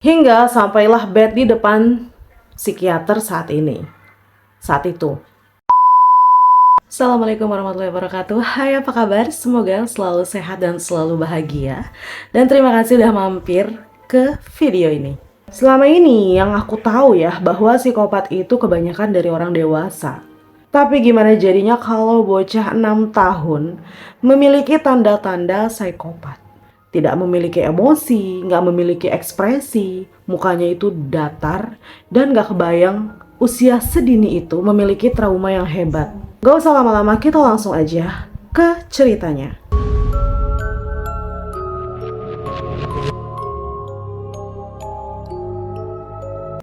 Hingga sampailah Beth di depan psikiater saat itu. Assalamualaikum warahmatullahi wabarakatuh. Hai, apa kabar? Semoga selalu sehat dan selalu bahagia. Dan terima kasih udah mampir ke video ini. Selama ini yang aku tahu ya, bahwa psikopat itu kebanyakan dari orang dewasa. Tapi gimana jadinya kalau bocah 6 tahun memiliki tanda-tanda psikopat? Tidak memiliki emosi, nggak memiliki ekspresi, mukanya itu datar, dan nggak kebayang usia sedini itu memiliki trauma yang hebat. Gak usah lama-lama, kita langsung aja ke ceritanya.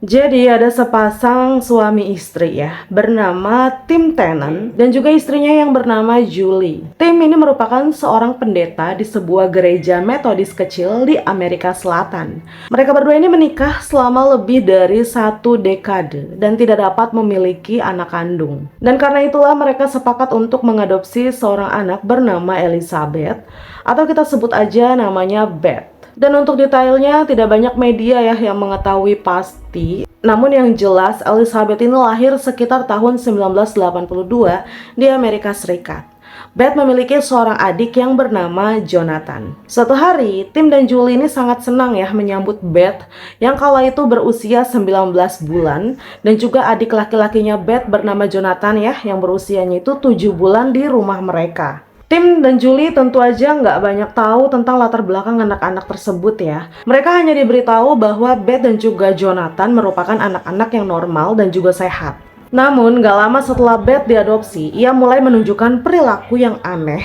Jadi ada sepasang suami istri ya, bernama Tim Tennant dan juga istrinya yang bernama Julie. Tim ini merupakan seorang pendeta di sebuah gereja metodis kecil di Amerika Selatan. Mereka berdua ini menikah selama lebih dari 1 dekade dan tidak dapat memiliki anak kandung. Dan karena itulah mereka sepakat untuk mengadopsi seorang anak bernama Elizabeth, atau kita sebut aja namanya Beth. Dan untuk detailnya tidak banyak media ya yang mengetahui pasti. Namun yang jelas Elizabeth ini lahir sekitar tahun 1982 di Amerika Serikat. Beth memiliki seorang adik yang bernama Jonathan. Suatu hari, Tim dan Julie ini sangat senang ya menyambut Beth yang kala itu berusia 19 bulan. Dan juga adik laki-lakinya Beth bernama Jonathan ya yang berusianya itu 7 bulan di rumah mereka. Tim dan Julie tentu aja nggak banyak tahu tentang latar belakang anak-anak tersebut ya. Mereka hanya diberitahu bahwa Beth dan juga Jonathan merupakan anak-anak yang normal dan juga sehat. Namun nggak lama setelah Beth diadopsi, ia mulai menunjukkan perilaku yang aneh.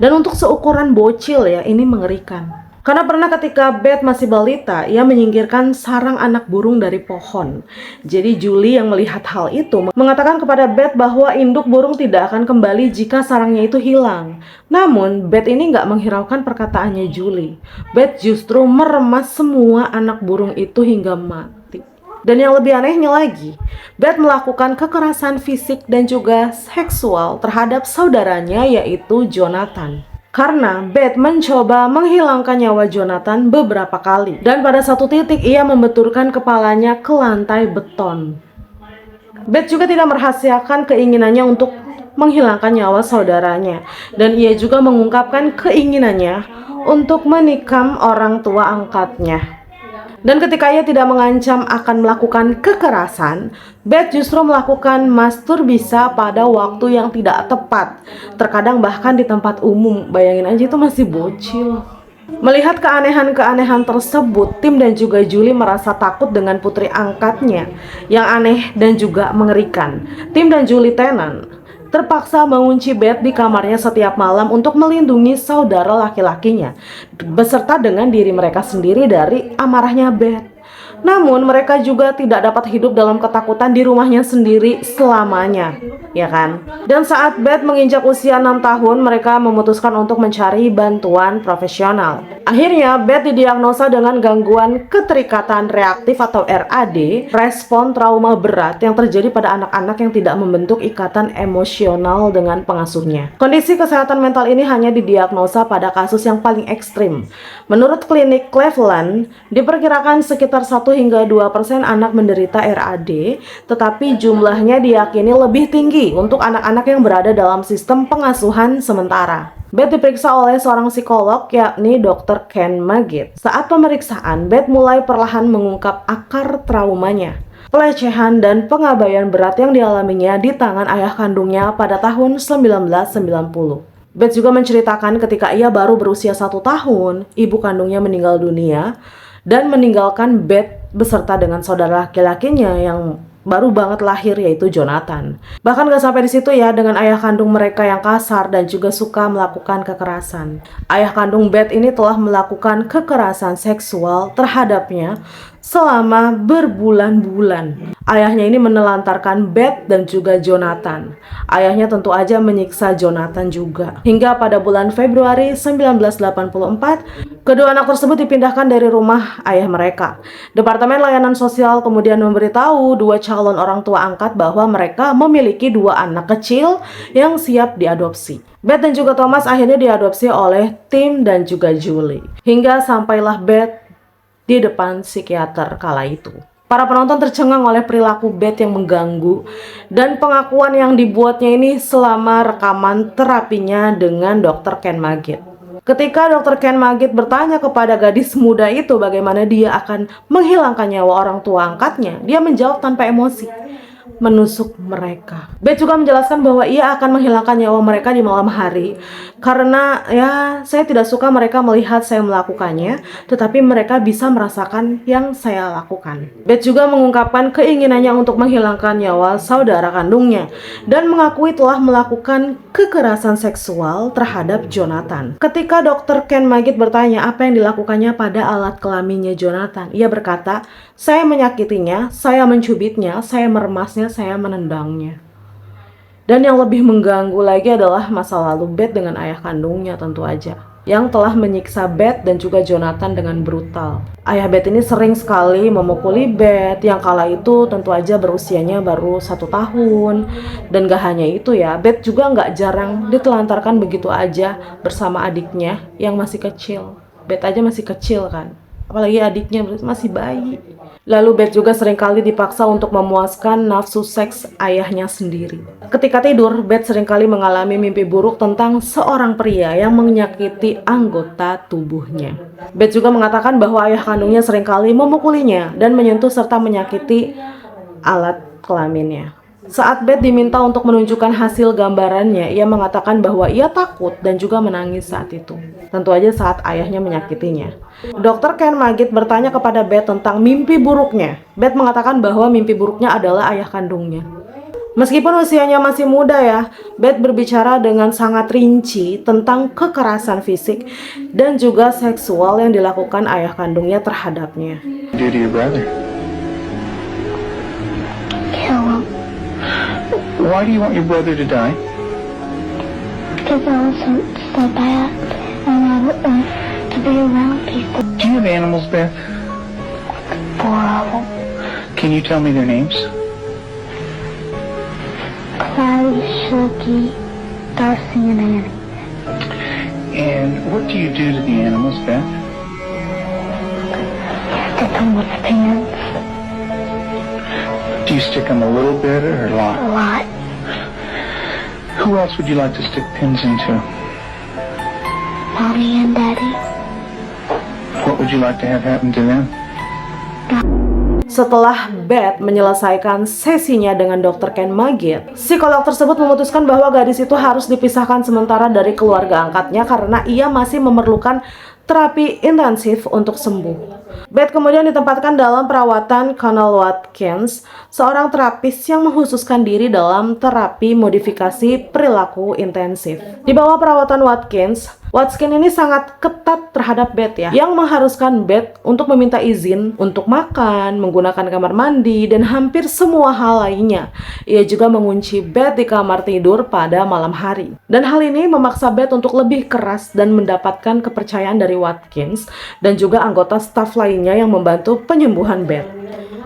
Dan untuk seukuran bocil ya, ini mengerikan. Karena pernah ketika Beth masih balita, ia menyingkirkan sarang anak burung dari pohon. Jadi Julie yang melihat hal itu mengatakan kepada Beth bahwa induk burung tidak akan kembali jika sarangnya itu hilang. Namun Beth ini nggak menghiraukan perkataannya Julie. Beth justru meremas semua anak burung itu hingga mati. Dan yang lebih anehnya lagi, Beth melakukan kekerasan fisik dan juga seksual terhadap saudaranya yaitu Jonathan. Karena Beth mencoba menghilangkan nyawa Jonathan beberapa kali. Dan pada satu titik ia membenturkan kepalanya ke lantai beton. Beth juga tidak merahasiakan keinginannya untuk menghilangkan nyawa saudaranya. Dan ia juga mengungkapkan keinginannya untuk menikam orang tua angkatnya. Dan ketika ia tidak mengancam akan melakukan kekerasan, Beth justru melakukan masturbisa pada waktu yang tidak tepat. Terkadang bahkan di tempat umum. Bayangin aja, itu masih bocil. Melihat keanehan-keanehan tersebut, Tim dan juga Julie merasa takut dengan putri angkatnya yang aneh dan juga mengerikan. Tim dan Julie Tennant terpaksa mengunci Beth di kamarnya setiap malam untuk melindungi saudara laki-lakinya, beserta dengan diri mereka sendiri dari amarahnya Beth. Namun mereka juga tidak dapat hidup dalam ketakutan di rumahnya sendiri selamanya, ya kan? Dan saat Beth menginjak usia 6 tahun, mereka memutuskan untuk mencari bantuan profesional. Akhirnya Beth didiagnosa dengan gangguan keterikatan reaktif atau RAD, respon trauma berat yang terjadi pada anak-anak yang tidak membentuk ikatan emosional dengan pengasuhnya. Kondisi kesehatan mental ini hanya didiagnosa pada kasus yang paling ekstrim. Menurut klinik Cleveland, diperkirakan sekitar 1 hingga 2% anak menderita RAD, tetapi jumlahnya diyakini lebih tinggi untuk anak-anak yang berada dalam sistem pengasuhan sementara. Beth diperiksa oleh seorang psikolog yakni Dr. Ken Magid. Saat pemeriksaan, Beth mulai perlahan mengungkap akar traumanya, pelecehan dan pengabaian berat yang dialaminya di tangan ayah kandungnya pada tahun 1990. Beth juga menceritakan ketika ia baru berusia 1 tahun, ibu kandungnya meninggal dunia dan meninggalkan Beth beserta dengan saudara laki-lakinya yang baru banget lahir yaitu Jonathan. Bahkan gak sampai di situ ya, dengan ayah kandung mereka yang kasar dan juga suka melakukan kekerasan. Ayah kandung Beth ini telah melakukan kekerasan seksual terhadapnya selama berbulan-bulan. Ayahnya ini menelantarkan Beth dan juga Jonathan. Ayahnya tentu aja menyiksa Jonathan juga. Hingga pada bulan Februari 1984, kedua anak tersebut dipindahkan dari rumah ayah mereka. Departemen Layanan Sosial kemudian memberitahu dua calon orang tua angkat bahwa mereka memiliki 2 anak kecil yang siap diadopsi. Beth dan juga Thomas akhirnya diadopsi oleh Tim dan juga Julie. Hingga sampailah Beth di depan psikiater kala itu. Para penonton tercengang oleh perilaku Beth yang mengganggu dan pengakuan yang dibuatnya ini selama rekaman terapinya dengan Dr. Ken Magid. Ketika Dr. Ken Magid bertanya kepada gadis muda itu bagaimana dia akan menghilangkan nyawa orang tua angkatnya, dia menjawab tanpa emosi, menusuk mereka. Beth juga menjelaskan bahwa ia akan menghilangkan nyawa mereka di malam hari karena saya tidak suka mereka melihat saya melakukannya, tetapi mereka bisa merasakan yang saya lakukan. Beth juga mengungkapkan keinginannya untuk menghilangkan nyawa saudara kandungnya dan mengakui telah melakukan kekerasan seksual terhadap Jonathan. Ketika Dr. Ken Magid bertanya apa yang dilakukannya pada alat kelaminnya Jonathan, ia berkata, "Saya menyakitinya, saya mencubitnya, saya meremasnya, saya menendangnya." Dan yang lebih mengganggu lagi adalah masa lalu Beth dengan ayah kandungnya tentu aja, yang telah menyiksa Beth dan juga Jonathan dengan brutal. Ayah Beth ini sering sekali memukuli Beth yang kala itu tentu aja berusianya baru 1 tahun. Dan gak hanya itu ya, Beth juga gak jarang ditelantarkan begitu aja bersama adiknya yang masih kecil. Beth aja masih kecil kan, apalagi adiknya masih bayi. Lalu Beth juga seringkali dipaksa untuk memuaskan nafsu seks ayahnya sendiri. Ketika tidur, Beth seringkali mengalami mimpi buruk tentang seorang pria yang menyakiti anggota tubuhnya. Beth juga mengatakan bahwa ayah kandungnya seringkali memukulinya dan menyentuh serta menyakiti alat kelaminnya. Saat Beth diminta untuk menunjukkan hasil gambarannya, ia mengatakan bahwa ia takut dan juga menangis saat itu. Tentu aja saat ayahnya menyakitinya. Dr. Ken Magid bertanya kepada Beth tentang mimpi buruknya. Beth mengatakan bahwa mimpi buruknya adalah ayah kandungnya. Meskipun usianya masih muda ya, Beth berbicara dengan sangat rinci tentang kekerasan fisik dan juga seksual yang dilakukan ayah kandungnya terhadapnya. Do to your brother? Kill him. Why do you want your brother to die? Because I was so bad and I don't want to be around people. Do you have animals, Beth? 4 of them. Can you tell me their names? Clyde, Shooky, Darcy, and Annie. And what do you do to the animals, Beth? Stick them with pins. Do you stick them a little bit or a lot? A lot. Who else would you like to stick pins into? Mommy and Daddy. What would you like to have happen to them? Setelah Beth menyelesaikan sesinya dengan Dr. Ken Magid, psikolog tersebut memutuskan bahwa gadis itu harus dipisahkan sementara dari keluarga angkatnya karena ia masih memerlukan terapi intensif untuk sembuh. Beth kemudian ditempatkan dalam perawatan Colonel Watkins, seorang terapis yang mengkhususkan diri dalam terapi modifikasi perilaku intensif. Di bawah perawatan Watkins ini sangat ketat terhadap Beth ya, yang mengharuskan Beth untuk meminta izin untuk makan, menggunakan kamar mandi, dan hampir semua hal lainnya. Ia juga mengunci Beth di kamar tidur pada malam hari. Dan hal ini memaksa Beth untuk lebih keras dan mendapatkan kepercayaan dari Watkins dan juga anggota staf lainnya yang membantu penyembuhan Beth.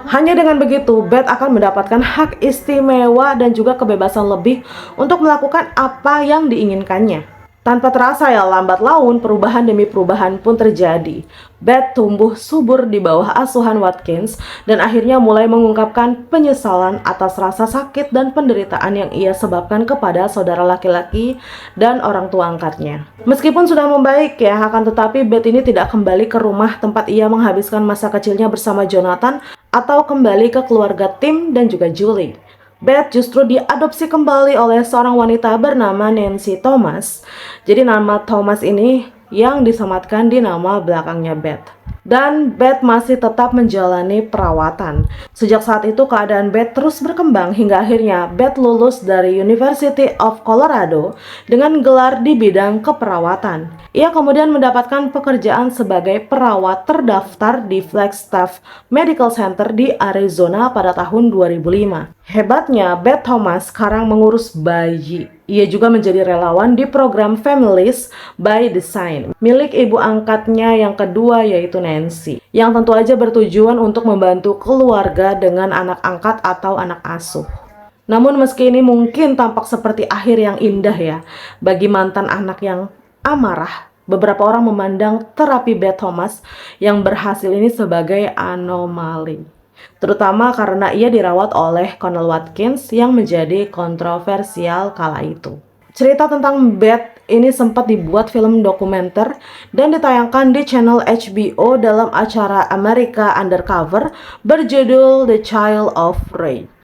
Hanya dengan begitu, Beth akan mendapatkan hak istimewa dan juga kebebasan lebih untuk melakukan apa yang diinginkannya. Tanpa terasa ya, lambat laun perubahan demi perubahan pun terjadi. Beth tumbuh subur di bawah asuhan Watkins dan akhirnya mulai mengungkapkan penyesalan atas rasa sakit dan penderitaan yang ia sebabkan kepada saudara laki-laki dan orang tua angkatnya. Meskipun sudah membaik ya, akan tetapi Beth ini tidak kembali ke rumah tempat ia menghabiskan masa kecilnya bersama Jonathan atau kembali ke keluarga Tim dan juga Julie. Beth justru diadopsi kembali oleh seorang wanita bernama Nancy Thomas. Jadi nama Thomas ini yang disematkan di nama belakangnya Beth. Dan Beth masih tetap menjalani perawatan. Sejak saat itu keadaan Beth terus berkembang hingga akhirnya Beth lulus dari University of Colorado dengan gelar di bidang keperawatan. Ia kemudian mendapatkan pekerjaan sebagai perawat terdaftar di Flagstaff Medical Center di Arizona pada tahun 2005. Hebatnya, Beth Thomas sekarang mengurus bayi. Ia juga menjadi relawan di program Families by Design, milik ibu angkatnya yang kedua yaitu Nancy, yang tentu aja bertujuan untuk membantu keluarga dengan anak angkat atau anak asuh. Namun meski ini mungkin tampak seperti akhir yang indah ya, bagi mantan anak yang amarah, Beberapa orang memandang terapi Beth Thomas yang berhasil ini sebagai anomali, terutama karena ia dirawat oleh Conal Watkins yang menjadi kontroversial kala itu. Cerita tentang Beth ini sempat dibuat film dokumenter dan ditayangkan di channel HBO dalam acara America Undercover berjudul The Child of Ray.